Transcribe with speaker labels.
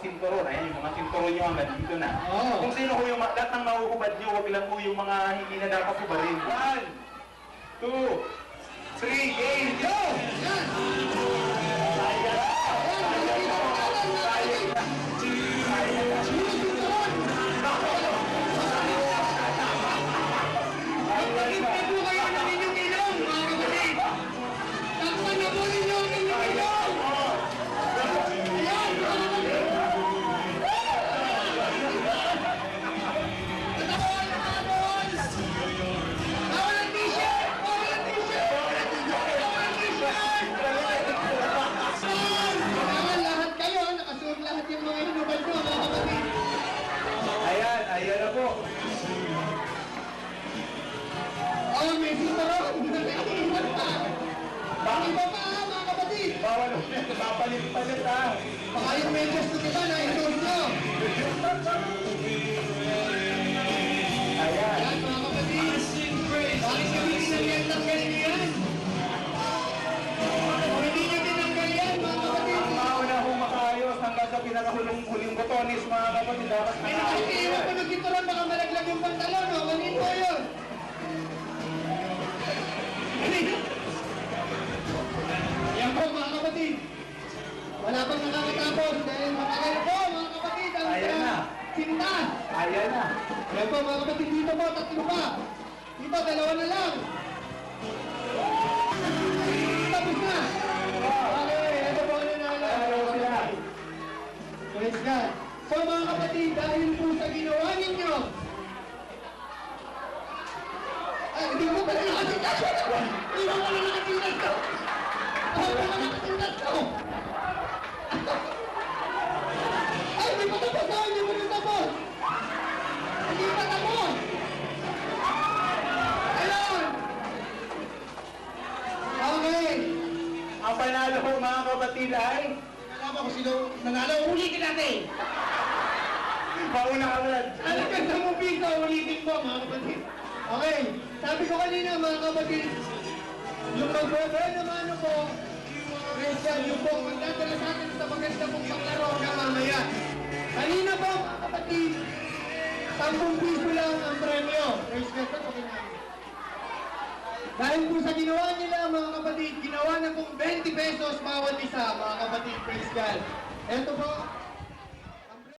Speaker 1: sinturon. Ayan, yung mga sinturon nyo hanggang dito na.
Speaker 2: Oo.
Speaker 1: Kung sino ho yung lahat ng mahuhubad nyo, wag lang po yung mga hindi na dapat hubarin. 1, 2, 3, game!
Speaker 2: Go! Yan!
Speaker 1: Ayan!
Speaker 2: Magpagipin po kayo ng inyong ilong, mga kapatid! Takpan na po ninyo ang inyong ilong! Ayan, mga kapatid! Katawan na mga boys! Bawal ang t-shirt! Bawal ang t-shirt! Bawal ang t-shirt! Kailangan lahat kayo, nakasuot lahat yung mga hinubad ko, mga kapatid!
Speaker 1: Ayan, ayan na po.
Speaker 2: Oh, may sintaron! Naiiwan pa! Iba pa, mga kapatid!
Speaker 1: Bawal ulit, papalit-palit ha.
Speaker 2: Baka yung medyas na diba na inuod nyo.
Speaker 1: Ayan.
Speaker 2: Yan mga kapatid. Bakit kami tinanggalin nyo yan? Kung hindi nyo tinanggal yan mga kapatid.
Speaker 1: Ang mauna ho makaayos hanggang sa pinakahulong-huling botones mga kapatid. Dapat
Speaker 2: May nakasiiwan ko ng ginturan baka malaglag yung pantalon. O, manin po yun. Yan po mga kapatid. Wala pang nakakatapos dahil matagal po mga kapatid ang
Speaker 1: Ayan na.
Speaker 2: sinta.
Speaker 1: Ayan na.
Speaker 2: Ayan po mga kapatid, dito po, tatlo pa. Dito, dalawa na lang. Tapos na. Okay, ito po na
Speaker 1: Ayan na sila.
Speaker 2: Praise God. So mga kapatid, dahil po sa ginawa ninyo, ay, hindi mo pala nakatindas ko. Hindi mo pala nakatindas ko. Hindi mo pala nakatindas ko. Ay, hindi pa tapos na, hindi pa tapos. Hindi pa tapos. Ayun. Okay.
Speaker 1: Ang panalo ho mga kapatid ay
Speaker 2: Alam ko sino nanalo, ulitin natin.
Speaker 1: mauna ka ulit.
Speaker 2: Alam ka sa mupisa, ulitin mo mga kapatid. Okay, sabi ko kanina mga kapatid, yung mag-over naman ano po, Christian, yung po, magdadala sa atin sa maganda pong paglaro na mamaya. Kanina po mga kapatid, 10 piso lang ang premyo. Praise God, sa namin. Dahil po sa ginawa nila mga kapatid, ginawa na pong 20 pesos bawat isa mga kapatid, praise God. Ito po,